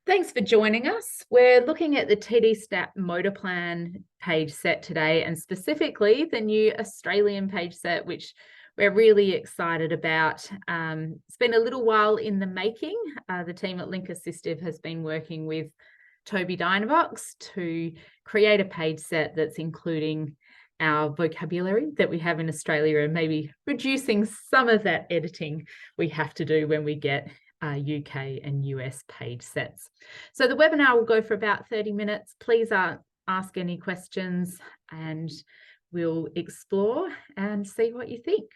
Thanks for joining us. We're looking at the TD Snap Motor Plan page set today, and specifically the new Australian page set, which we're really excited about. It's been a little while in the making. The team at Link Assistive has been working with Toby Dynavox to create a page set that's including our vocabulary that we have in Australia and maybe reducing some of that editing we have to do when we get UK and US page sets. So the webinar will go for about 30 minutes. Please ask any questions and we'll explore and see what you think.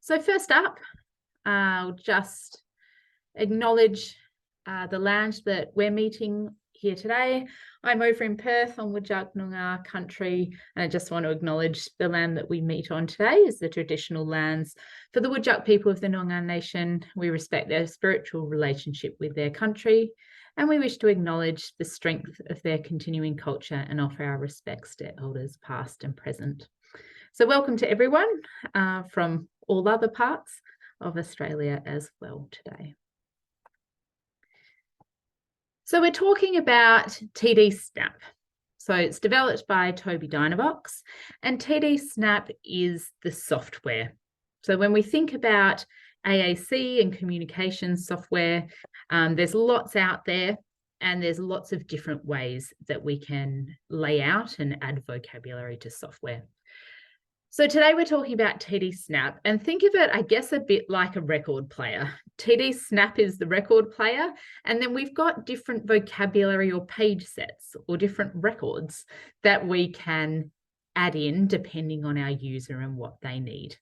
So first up, I'll just acknowledge the land that we're meeting here today. I'm over in Perth on Whadjuk Noongar country, and I just want to acknowledge the land that we meet on today is the traditional lands for the Whadjuk people of the Noongar Nation. We respect their spiritual relationship with their country, and we wish to acknowledge the strength of their continuing culture and offer our respects to elders past and present. So welcome to everyone from all other parts of Australia as well today. So we're talking about TD Snap. So it's developed by Toby Dynavox, and TD Snap is the software. So when we think about AAC and communication software, there's lots out there, and there's lots of different ways that we can lay out and add vocabulary to software. So today we're talking about TD Snap, and think of it, I guess, a bit like a record player. TD Snap is the record player, and then we've got different vocabulary or page sets or different records that we can add in depending on our user and what they need.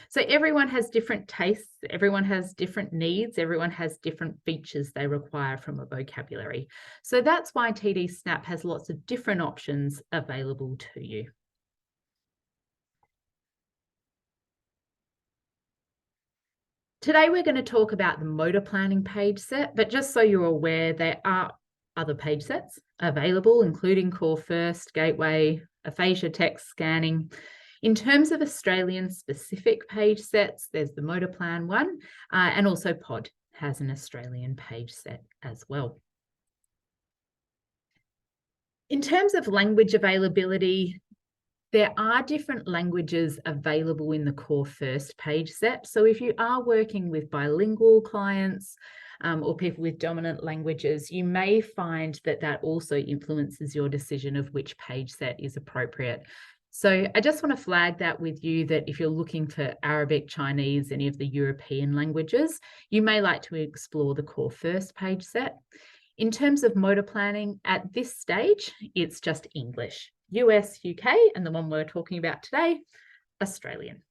So everyone has different tastes, everyone has different needs, everyone has different features they require from a vocabulary. So that's why TD Snap has lots of different options available to you. Today, we're going to talk about the motor planning page set, but just so you're aware, there are other page sets available, including Core First, Gateway, Aphasia Text Scanning. In terms of Australian specific page sets, there's the Motor Plan one, and also Pod has an Australian page set as well. In terms of language availability, there are different languages available in the Core First page set. So if you are working with bilingual clients or people with dominant languages, you may find that that also influences your decision of which page set is appropriate. So I just want to flag that with you, that if you're looking for Arabic, Chinese, any of the European languages, you may like to explore the Core First page set. In terms of motor planning, at this stage, it's just English. US, UK, and the one we're talking about today, Australian.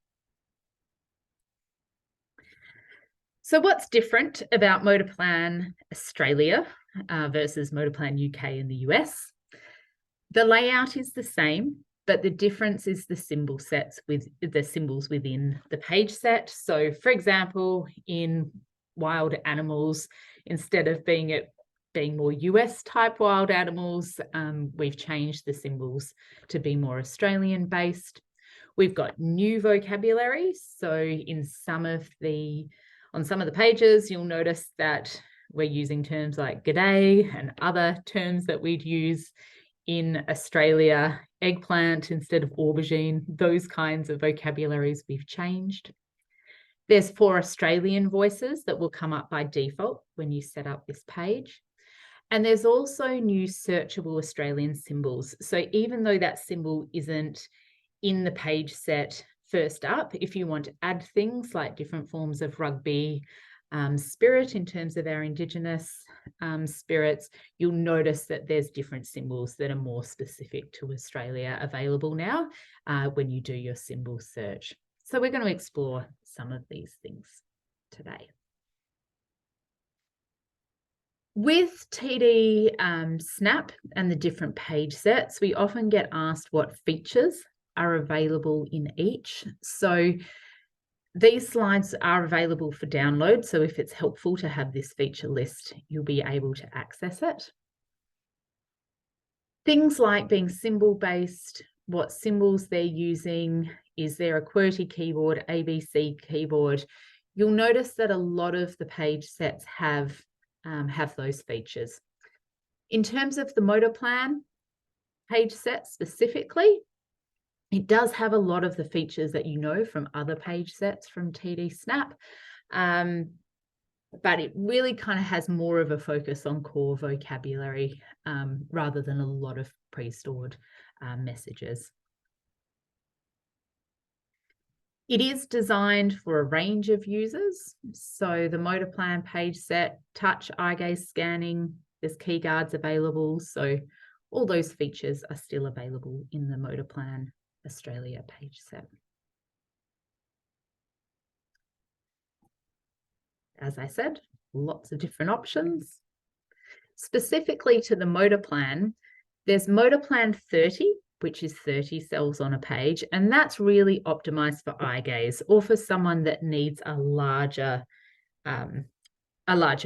So what's different about Motor Plan Australia versus Motor Plan UK and the US? The layout is the same, but the difference is the symbol sets with the symbols within the page set. So for example, in wild animals, instead of being more US type wild animals, we've changed the symbols to be more Australian based. We've got new vocabulary. So on some of the pages, you'll notice that we're using terms like g'day and other terms that we'd use in Australia, eggplant instead of aubergine, those kinds of vocabularies we've changed. There's 4 Australian voices that will come up by default when you set up this page. And there's also new searchable Australian symbols. So even though that symbol isn't in the page set first up, if you want to add things like different forms of rugby spirit in terms of our Indigenous spirits, you'll notice that there's different symbols that are more specific to Australia available now when you do your symbol search. So we're going to explore some of these things today. With TD Snap and the different page sets, we often get asked what features are available in each. So these slides are available for download. So if it's helpful to have this feature list, you'll be able to access it. Things like being symbol-based, what symbols they're using, is there a QWERTY keyboard, ABC keyboard? You'll notice that a lot of the page sets have have those features. In terms of the motor plan page set specifically, it does have a lot of the features that you know from other page sets from TD Snap, but it really kind of has more of a focus on core vocabulary rather than a lot of pre-stored messages. It is designed for a range of users. So the motor plan page set, touch, eye gaze scanning, there's key guards available. So all those features are still available in the motor plan Australia page set. As I said, lots of different options. Specifically to the motor plan, there's motor plan 30, which is 30 cells on a page, and that's really optimized for eye gaze or for someone that needs a larger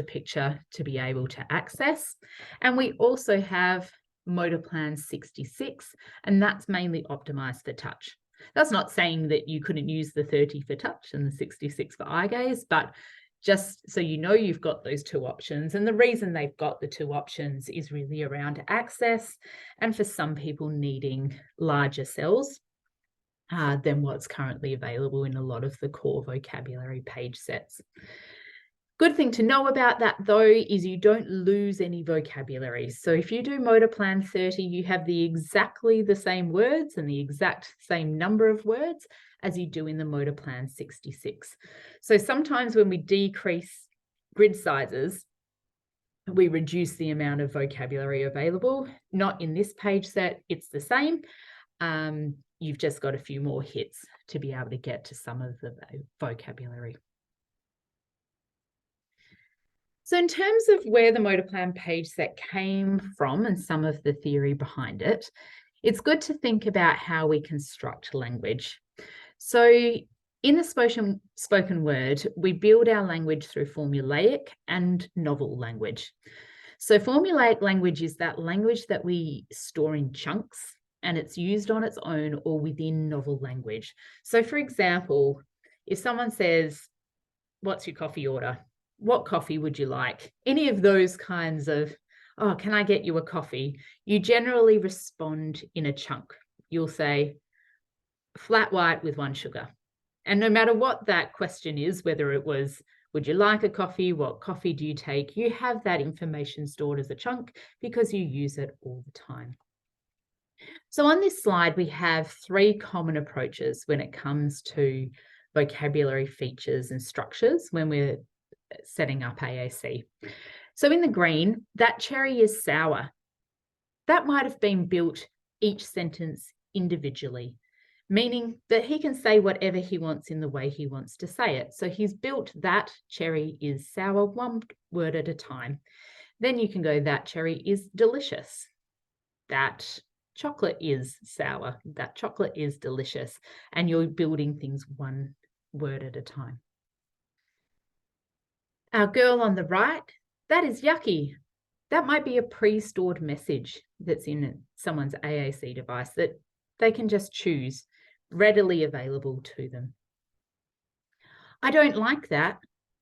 picture to be able to access. And we also have motor plan 66, and that's mainly optimized for touch. That's not saying that you couldn't use the 30 for touch and the 66 for eye gaze, but just so you know, you've got those two options. And the reason they've got the two options is really around access and for some people needing larger cells than what's currently available in a lot of the core vocabulary page sets. Good thing to know about that, though, is you don't lose any vocabulary. So if you do motor plan 30, you have exactly the same words and the exact same number of words as you do in the motor plan 66. So sometimes when we decrease grid sizes, we reduce the amount of vocabulary available. Not in this page set, it's the same. You've just got a few more hits to be able to get to some of the vocabulary. So in terms of where the motor plan page set came from and some of the theory behind it, it's good to think about how we construct language. So in the spoken word, we build our language through formulaic and novel language. So formulaic language is that language that we store in chunks and it's used on its own or within novel language. So for example, if someone says, "What's your coffee order? What coffee would you like?" Any of those kinds of, "Oh, can I get you a coffee?" You generally respond in a chunk. You'll say, "Flat white with 1 sugar." And no matter what that question is, whether it was, "Would you like a coffee? What coffee do you take?" you have that information stored as a chunk because you use it all the time. So on this slide, we have 3 common approaches when it comes to vocabulary features and structures when we're setting up AAC. So in the green, that cherry is sour. That might have been built each sentence individually, meaning that he can say whatever he wants in the way he wants to say it. So he's built that cherry is sour 1 word at a time. Then you can go, that cherry is delicious. That chocolate is sour. That chocolate is delicious. And you're building things 1 word at a time. Our girl on the right, that is yucky. That might be a pre-stored message that's in someone's AAC device that they can just choose, readily available to them. I don't like that.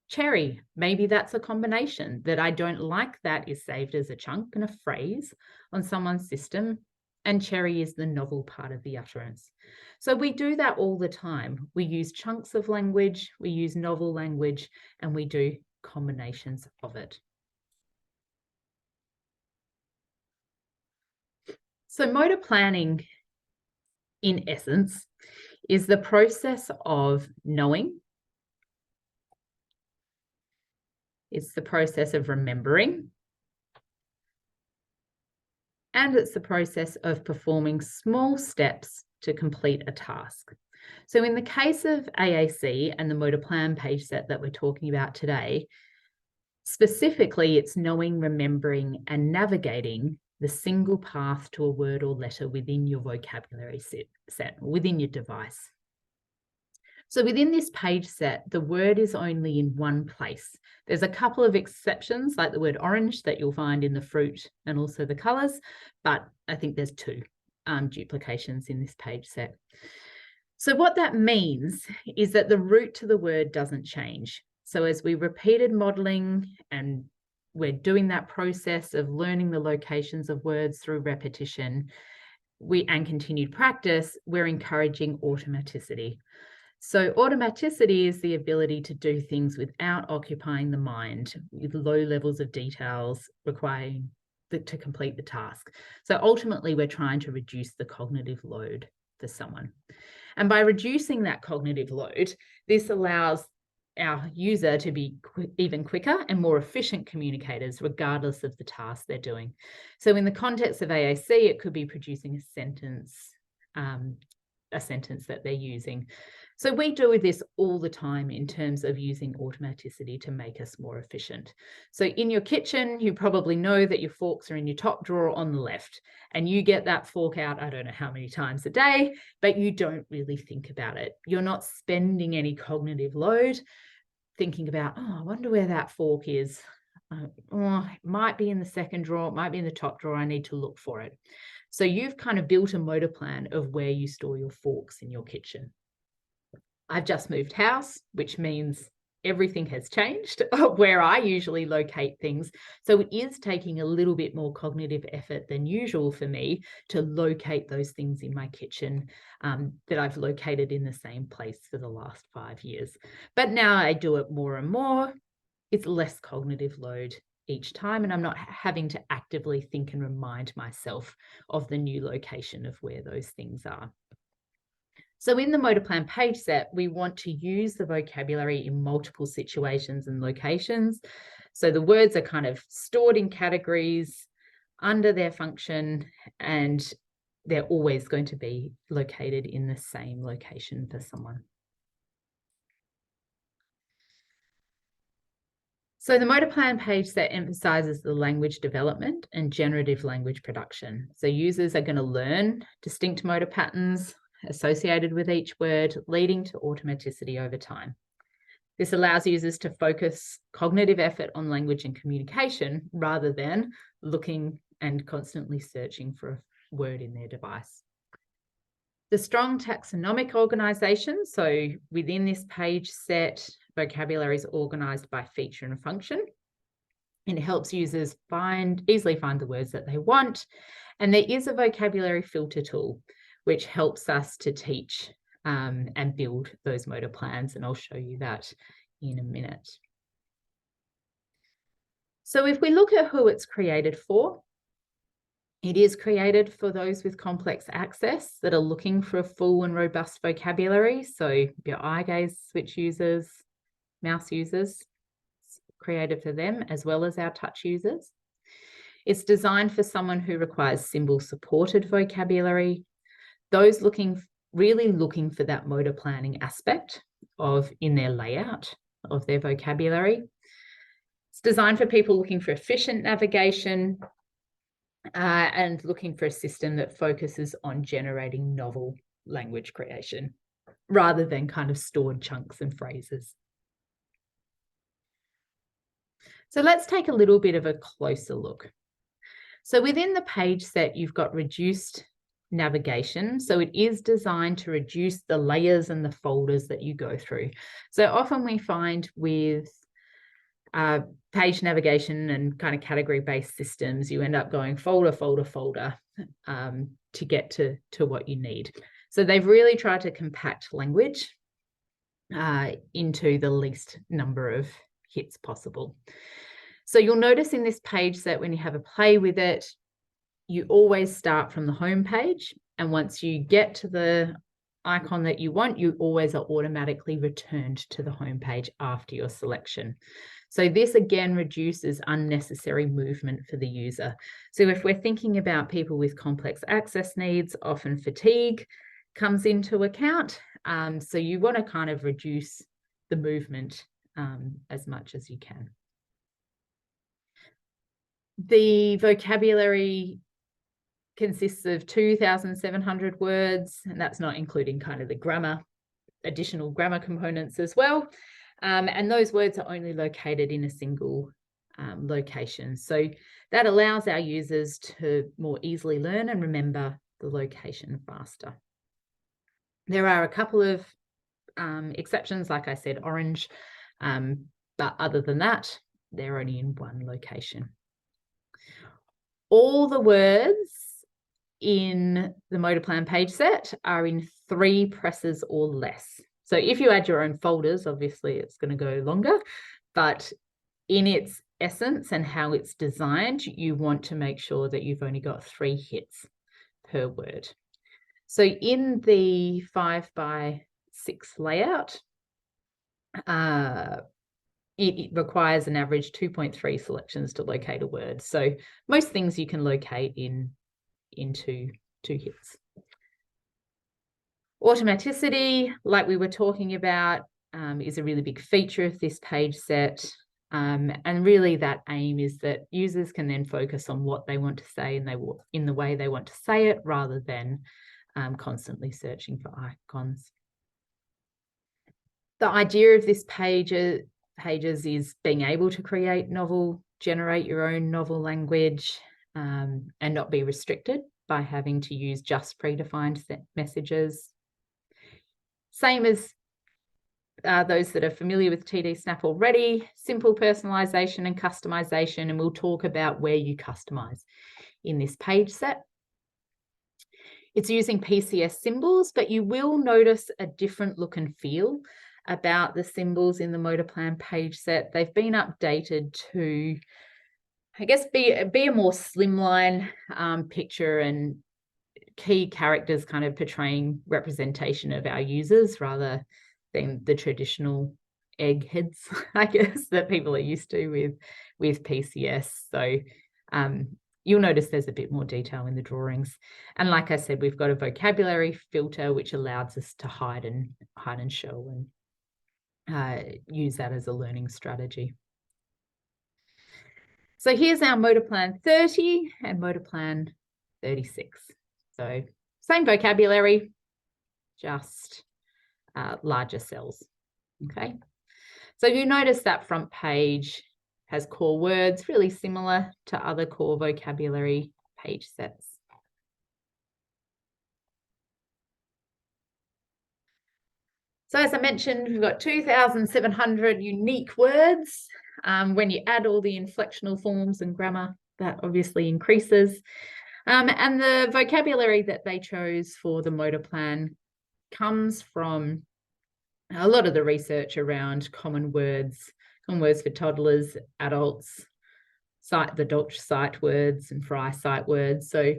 Cherry, maybe that's a combination that I don't like that is saved as a chunk and a phrase on someone's system, and cherry is the novel part of the utterance. So we do that all the time. We use chunks of language, we use novel language, and we do combinations of it. So motor planning, in essence, is the process of knowing. It's the process of remembering. And it's the process of performing small steps to complete a task. So in the case of AAC and the motor plan page set that we're talking about today, specifically it's knowing, remembering, and navigating the single path to a word or letter within your vocabulary set, within your device. So within this page set, the word is only in 1 place. There's a couple of exceptions, like the word orange that you'll find in the fruit and also the colours, but I think there's 2 duplications in this page set. So what that means is that the root to the word doesn't change. So as we repeated modelling and we're doing that process of learning the locations of words through repetition and continued practice, we're encouraging automaticity. So automaticity is the ability to do things without occupying the mind with low levels of details requiring to complete the task. So ultimately, we're trying to reduce the cognitive load for someone. And by reducing that cognitive load, this allows our user to be even quicker and more efficient communicators, regardless of the task they're doing. So in the context of AAC, it could be producing a sentence that they're using. So we do this all the time in terms of using automaticity to make us more efficient. So in your kitchen, you probably know that your forks are in your top drawer on the left, and you get that fork out, I don't know how many times a day, but you don't really think about it. You're not spending any cognitive load thinking about, oh, I wonder where that fork is. It might be in the second drawer, it might be in the top drawer, I need to look for it. So you've kind of built a motor plan of where you store your forks in your kitchen. I've just moved house, which means everything has changed where I usually locate things. So it is taking a little bit more cognitive effort than usual for me to locate those things in my kitchen that I've located in the same place for the last 5 years. But now I do it more and more. It's less cognitive load each time, and I'm not having to actively think and remind myself of the new location of where those things are. So in the motor plan page set, we want to use the vocabulary in multiple situations and locations. So the words are kind of stored in categories under their function, and they're always going to be located in the same location for someone. So the motor plan page set emphasizes the language development and generative language production. So users are going to learn distinct motor patterns associated with each word, leading to automaticity over time. This allows users to focus cognitive effort on language and communication rather than looking and constantly searching for a word in their device. The strong taxonomic organization, so within this page set, vocabulary is organized by feature and function. And it helps users easily find the words that they want. And there is a vocabulary filter tool, which helps us to teach and build those motor plans. And I'll show you that in a minute. So if we look at who it's created for, it is created for those with complex access that are looking for a full and robust vocabulary. So your eye gaze switch users, mouse users, it's created for them, as well as our touch users. It's designed for someone who requires symbol supported vocabulary, those really looking for that motor planning aspect in their layout of their vocabulary. It's designed for people looking for efficient navigation and looking for a system that focuses on generating novel language creation rather than kind of stored chunks and phrases. So let's take a little bit of a closer look. So within the page set, you've got reduced navigation. So it is designed to reduce the layers and the folders that you go through. So often we find with page navigation and kind of category-based systems, you end up going folder, folder, folder to get to what you need. So they've really tried to compact language into the least number of hits possible. So you'll notice in this page set, when you have a play with it, you always start from the home page. And once you get to the icon that you want, you always are automatically returned to the home page after your selection. So this again reduces unnecessary movement for the user. So if we're thinking about people with complex access needs, often fatigue comes into account. So you want to kind of reduce the movement as much as you can. The vocabulary consists of 2,700 words, and that's not including kind of the additional grammar components as well. And those words are only located in a single location. So that allows our users to more easily learn and remember the location faster. There are a couple of exceptions, like I said, orange, but other than that, they're only in one location. All the words in the motor plan page set are in 3 presses or less. So if you add your own folders, obviously it's going to go longer, but in its essence and how it's designed, you want to make sure that you've only got 3 hits per word. So in the 5x6 layout, it requires an average 2.3 selections to locate a word. So most things you can locate into 2 hits. Automaticity, like we were talking about, is a really big feature of this page set. And really that aim is that users can then focus on what they want to say and in the way they want to say it, rather than constantly searching for icons. The idea of this pages is being able to generate your own novel language, and not be restricted by having to use just predefined messages. Same as those that are familiar with TD Snap already, simple personalization and customization, and we'll talk about where you customize in this page set. It's using PCS symbols, but you will notice a different look and feel about the symbols in the motor plan page set. They've been updated to, I guess, be a more slimline picture and key characters kind of portraying representation of our users rather than the traditional eggheads, I guess, that people are used to with PCS. So you'll notice there's a bit more detail in the drawings. And like I said, we've got a vocabulary filter which allows us to hide and show and use that as a learning strategy. So here's our motor plan 30 and motor plan 36. So same vocabulary, just larger cells. Okay. So you notice that front page has core words, really similar to other core vocabulary page sets. So as I mentioned, we've got 2,700 unique words. When you add all the inflectional forms and grammar, that obviously increases. And the vocabulary that they chose for the motor plan comes from a lot of the research around common words for toddlers, adults, the Dolch sight words and Fry sight words. So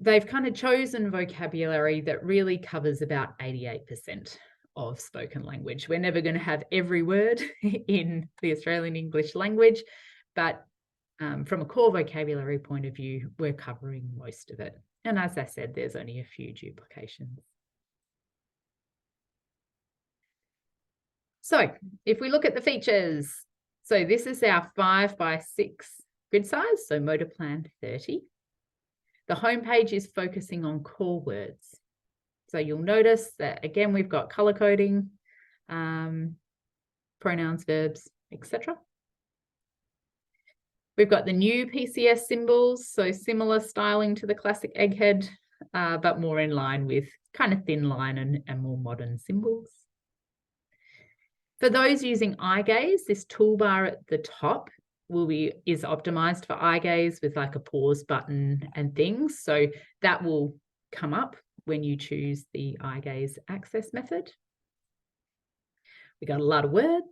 they've kind of chosen vocabulary that really covers about 88% of spoken language. We're never going to have every word in the Australian English language, but from a core vocabulary point of view, we're covering most of it. And as I said, there's only a few duplications. So if we look at the features, so this is our 5x6 grid size, so motor plan 30. The homepage is focusing on core words. So you'll notice that, again, we've got color coding, pronouns, verbs, etc. We've got the new PCS symbols, so similar styling to the classic egghead, but more in line with kind of thin line and more modern symbols. For those using eye gaze, this toolbar at the top is optimized for eye gaze with like a pause button and things. So that will come up when you choose the eye gaze access method. We got a lot of words.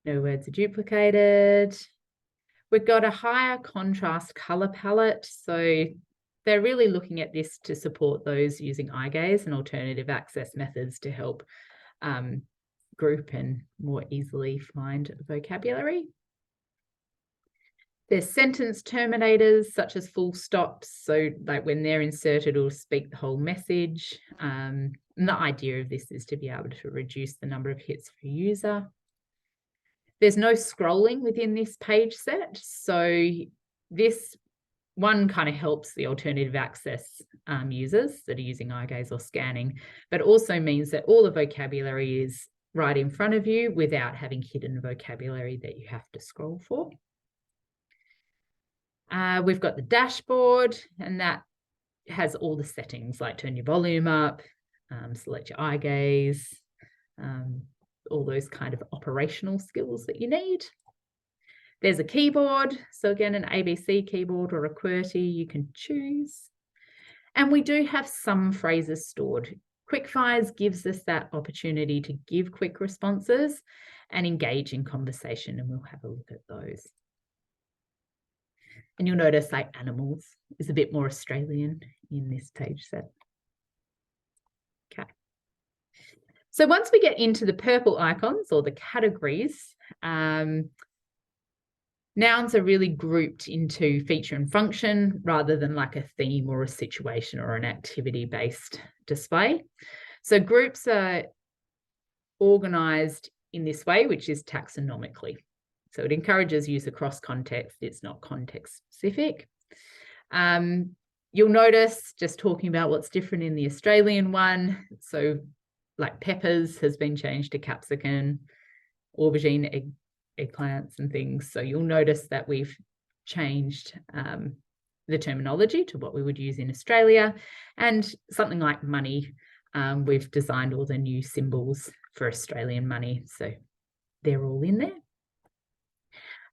No words are duplicated. We've got a higher contrast color palette. So they're really looking at this to support those using eye gaze and alternative access methods to help group and more easily find vocabulary. There's sentence terminators such as full stops. So like when they're inserted, it'll speak the whole message. And the idea of this is to be able to reduce the number of hits per user. There's no scrolling within this page set. So this one kind of helps the alternative access users that are using eye gaze or scanning, but also means that all the vocabulary is right in front of you without having hidden vocabulary that you have to scroll for. We've got the dashboard, and that has all the settings like turn your volume up, select your eye gaze, all those kind of operational skills that you need. There's a keyboard. So again, an ABC keyboard or a QWERTY, you can choose. And we do have some phrases stored. Quickfires gives us that opportunity to give quick responses and engage in conversation, and we'll have a look at those. And you'll notice like animals is a bit more Australian in this page set. Okay. So once we get into the purple icons or the categories, nouns are really grouped into feature and function rather than like a theme or a situation or an activity-based display. So groups are organized in this way, which is taxonomically. So it encourages use across context. It's not context specific. You'll notice, just talking about what's different in the Australian one, so like peppers has been changed to capsicum, aubergine, eggplants and things. So you'll notice that we've changed the terminology to what we would use in Australia. And something like money, we've designed all the new symbols for Australian money. So they're all in there.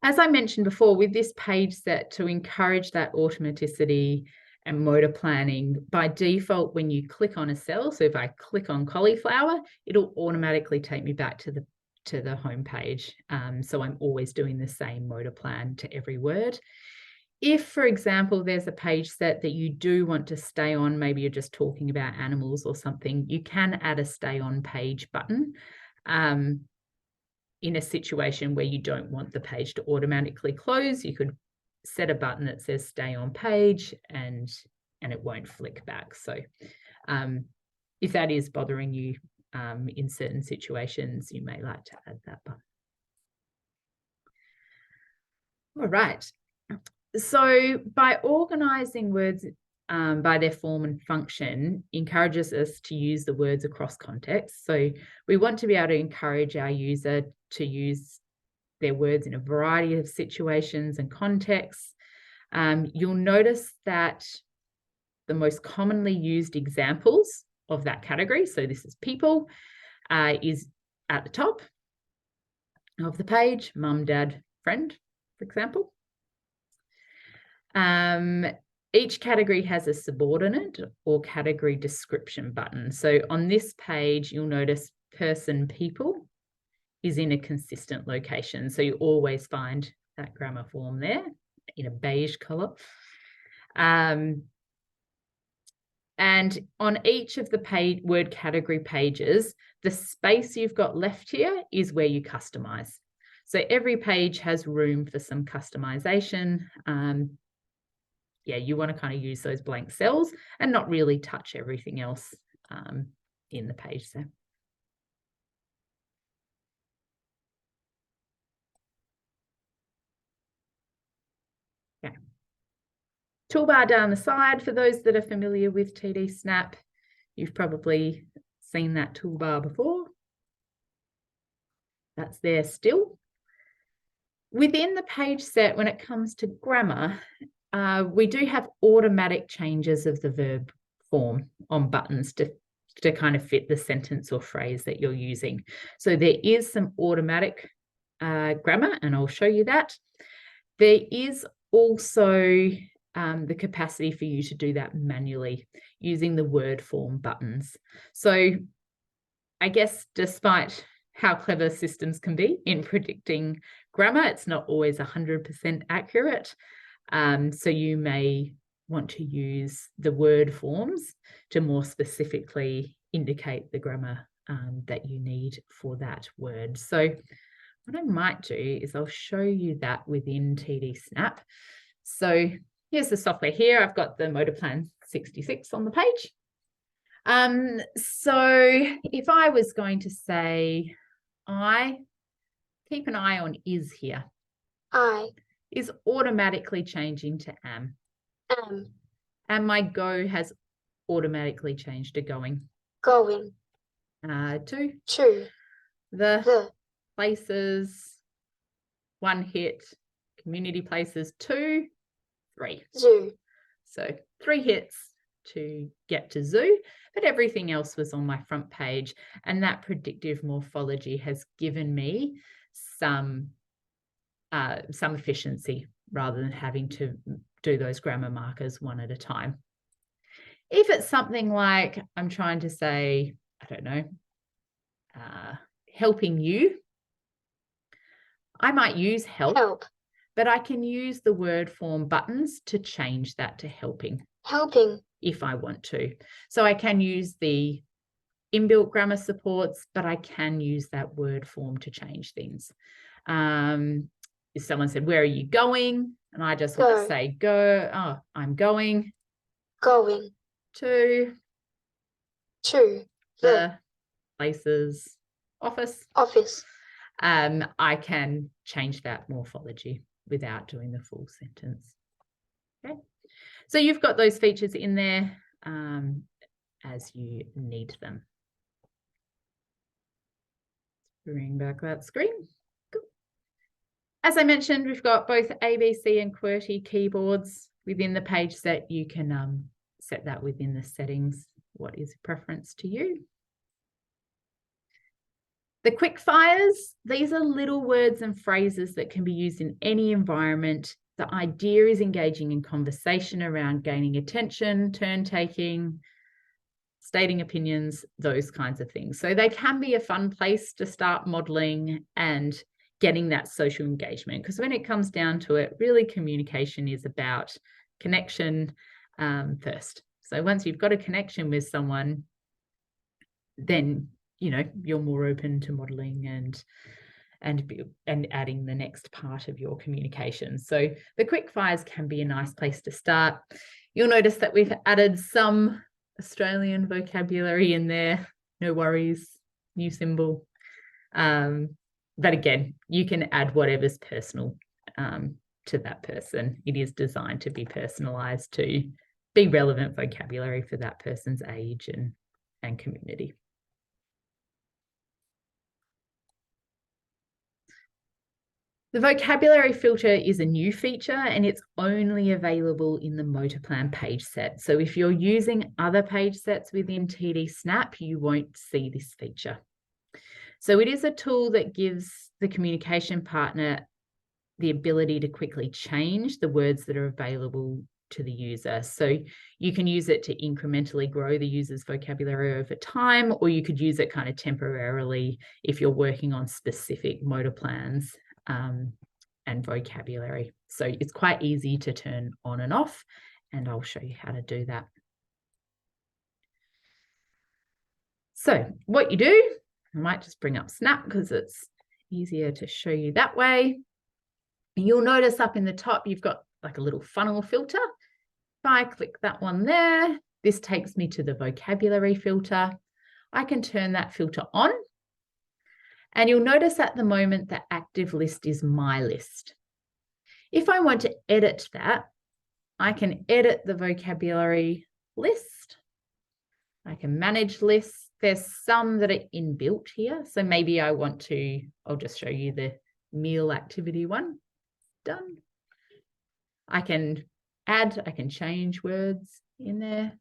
As I mentioned before, with this page set, to encourage that automaticity and motor planning, by default, when you click on a cell, so if I click on cauliflower, it'll automatically take me back to the home page. So I'm always doing the same motor plan to every word. If, for example, there's a page set that you do want to stay on, maybe you're just talking about animals or something, you can add a stay on page button in a situation where you don't want the page to automatically close. You could set a button that says stay on page and it won't flick back. So if that is bothering you in certain situations, you may like to add that button. All right. So by organizing words by their form and function encourages us to use the words across context. So we want to be able to encourage our user to use their words in a variety of situations and contexts. You'll notice that the most commonly used examples of that category, so this is people, is at the top of the page, mum, dad, friend, for example. Each category has a subordinate or category description button. So on this page, you'll notice person, people is in a consistent location. So you always find that grammar form there in a beige color. And on each of the word category pages, the space you've got left here is where you customize. So every page has room for some customization. Yeah, you want to kind of use those blank cells and not really touch everything else in the page set. Okay. Toolbar down the side, for those that are familiar with TD Snap, you've probably seen that toolbar before. That's there still. Within the page set, when it comes to grammar, we do have automatic changes of the verb form on buttons to kind of fit the sentence or phrase that you're using. So there is some automatic grammar, and I'll show you that. There is also the capacity for you to do that manually using the word form buttons. So I guess despite how clever systems can be in predicting grammar, it's not always 100% accurate. So you may want to use the word forms to more specifically indicate the grammar that you need for that word. So what I might do is I'll show you that within TD Snap. So here's the software here. I've got the Motorplan 66 on the page. So if I was going to say, keep an eye on is here. I Is automatically changing to am. am And my go has automatically changed to going. going To the places, one hit, community places, 2, 3. zoo. So 3 hits to get to zoo, but everything else was on my front page. And that predictive morphology has given me some efficiency rather than having to do those grammar markers one at a time. If it's something like I'm trying to say, I don't know, helping you, I might use help, but I can use the word form buttons to change that to helping. Helping. If I want to. So I can use the inbuilt grammar supports, but I can use that word form to change things. If someone said, where are you going? And I just want to say go. Oh, I'm going. Going. To the place's office. I can change that morphology without doing the full sentence. Okay. So you've got those features in there as you need them. Bring back that screen. Cool. As I mentioned, we've got both ABC and QWERTY keyboards within the page set. You can set that within the settings. What is preference to you? The quick fires, these are little words and phrases that can be used in any environment. The idea is engaging in conversation around gaining attention, turn taking, stating opinions, those kinds of things. So they can be a fun place to start modeling and getting that social engagement, because when it comes down to it, really communication is about connection first. So once you've got a connection with someone, then you're more open to modeling and adding the next part of your communication. So the quick fires can be a nice place to start. You'll notice that we've added some Australian vocabulary in there. No worries, new symbol. But again, you can add whatever's personal to that person. It is designed to be personalized to be relevant vocabulary for that person's age and community. The vocabulary filter is a new feature and it's only available in the motor plan page set. So if you're using other page sets within TD Snap, you won't see this feature. So it is a tool that gives the communication partner the ability to quickly change the words that are available to the user. So you can use it to incrementally grow the user's vocabulary over time, or you could use it kind of temporarily if you're working on specific motor plans and vocabulary. So it's quite easy to turn on and off, and I'll show you how to do that. So what you do, I might just bring up Snap because it's easier to show you that way. You'll notice up in the top, you've got like a little funnel filter. If I click that one there, this takes me to the vocabulary filter. I can turn that filter on. And you'll notice at the moment the active list is my list. If I want to edit that, I can edit the vocabulary list. I can manage lists. There's some that are inbuilt here. So maybe I want to, I'll just show you the meal activity one. Done. I can add, I can change words in there.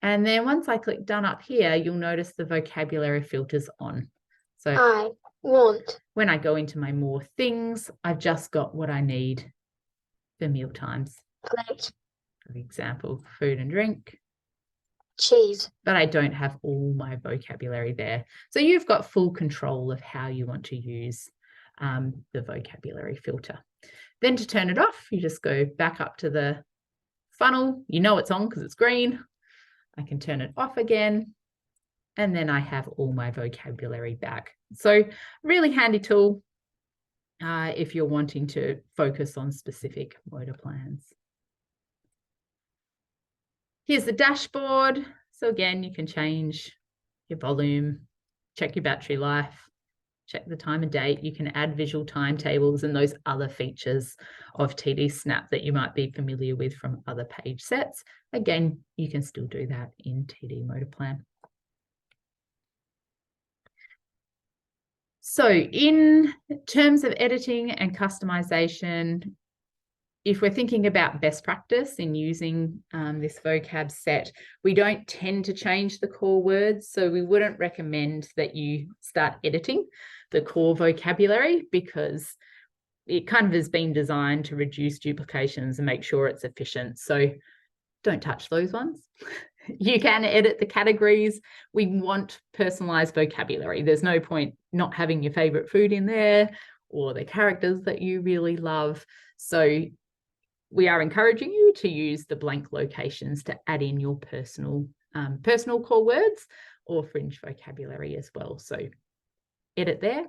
And then once I click done up here, you'll notice the vocabulary filter's on. So I want. When I go into my more things, I've just got what I need for meal times. Plate. For example, food and drink. Cheese. But I don't have all my vocabulary there. So you've got full control of how you want to use the vocabulary filter. Then to turn it off, you just go back up to the funnel. You know it's on because it's green. I can turn it off again. And then I have all my vocabulary back. So really handy tool if you're wanting to focus on specific motor plans. Here's the dashboard. So again, you can change your volume, check your battery life, check the time and date. You can add visual timetables and those other features of TD Snap that you might be familiar with from other page sets. Again, you can still do that in TD Motor Plan. So in terms of editing and customization, if we're thinking about best practice in using this vocab set, we don't tend to change the core words. So we wouldn't recommend that you start editing the core vocabulary, because it kind of has been designed to reduce duplications and make sure it's efficient. So don't touch those ones. You can edit the categories. We want personalized vocabulary. There's no point not having your favorite food in there or the characters that you really love. So we are encouraging you to use the blank locations to add in your personal core words or fringe vocabulary as well. So edit there.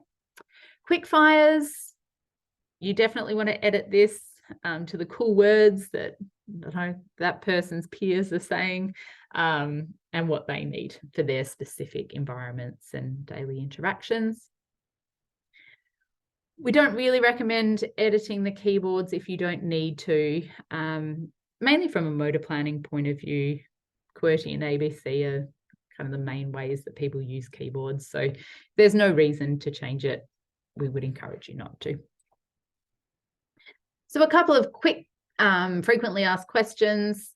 Quick fires, you definitely want to edit this to the cool words that that person's peers are saying, and what they need for their specific environments and daily interactions. We don't really recommend editing the keyboards if you don't need to, mainly from a motor planning point of view. QWERTY and ABC are kind of the main ways that people use keyboards. So there's no reason to change it. We would encourage you not to. So a couple of quick frequently asked questions.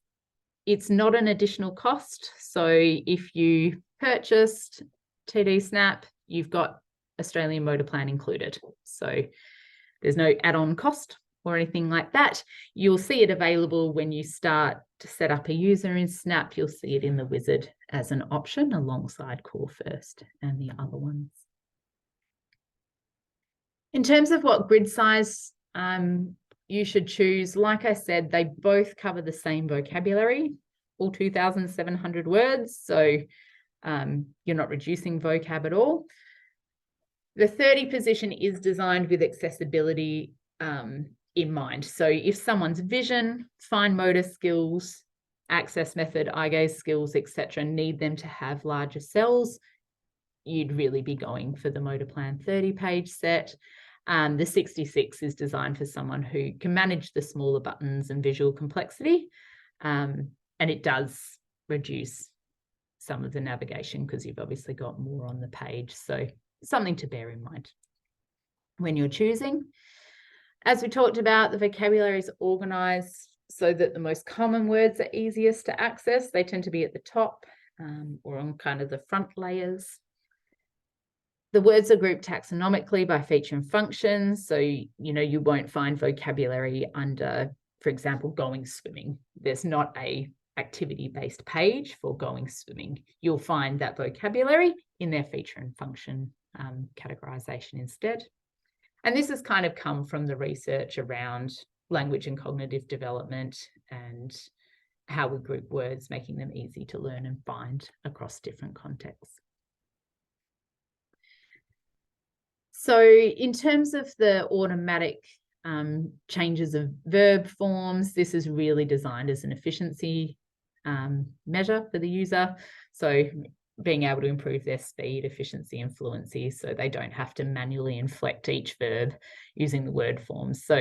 It's not an additional cost. So if you purchased TD Snap, you've got Australian motor plan included. So there's no add-on cost or anything like that. You'll see it available when you start to set up a user in Snap. You'll see it in the wizard as an option alongside Core First and the other ones. In terms of what grid size you should choose, like I said, they both cover the same vocabulary, all 2,700 words. So you're not reducing vocab at all. The 30 position is designed with accessibility in mind. So if someone's vision, fine motor skills, access method, eye gaze skills, etc., need them to have larger cells, you'd really be going for the Motor Plan 30-page set. The 66 is designed for someone who can manage the smaller buttons and visual complexity, and it does reduce some of the navigation because you've obviously got more on the page. So something to bear in mind when you're choosing. As we talked about, the vocabulary is organised so that the most common words are easiest to access. They tend to be at the top or on kind of the front layers. The words are grouped taxonomically by feature and function. So, you won't find vocabulary under, for example, going swimming. There's not a activity-based page for going swimming. You'll find that vocabulary in their feature and function categorization instead. And this has kind of come from the research around language and cognitive development and how we group words, making them easy to learn and find across different contexts. So in terms of the automatic changes of verb forms, this is really designed as an efficiency measure for the user. So being able to improve their speed, efficiency, and fluency, so they don't have to manually inflect each verb using the word forms. So,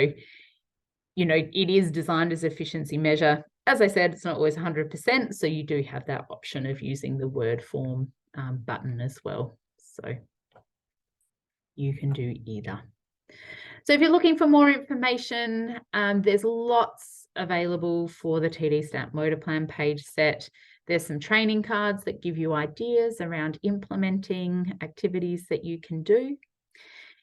it is designed as an efficiency measure. As I said, it's not always 100%, so you do have that option of using the word form button as well. So you can do either. So if you're looking for more information, there's lots available for the TD Snap Motor Plan page set. There's some training cards that give you ideas around implementing activities that you can do.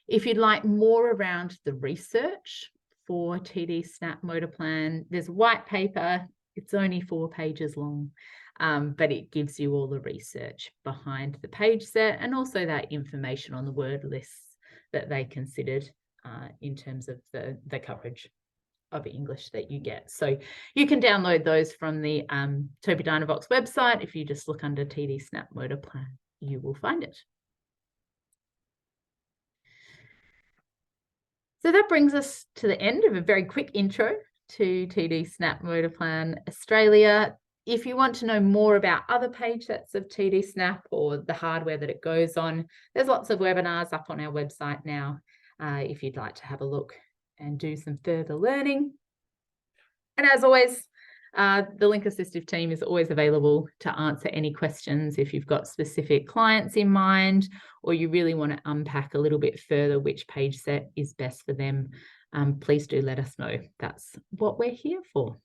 If you'd like more around the research for TD Snap Motor Plan, there's a white paper. It's only 4 pages long, but it gives you all the research behind the page set and also that information on the word lists that they considered in terms of the coverage of English that you get. So you can download those from the Tobii Dynavox website. If you just look under TD Snap Motor Plan, you will find it. So that brings us to the end of a very quick intro to TD Snap Motor Plan Australia. If you want to know more about other page sets of TD Snap or the hardware that it goes on, there's lots of webinars up on our website now if you'd like to have a look and do some further learning. And as always, the Link Assistive team is always available to answer any questions if you've got specific clients in mind or you really want to unpack a little bit further which page set is best for them. please do let us know. That's what we're here for.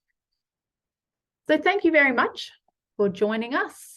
So thank you very much for joining us.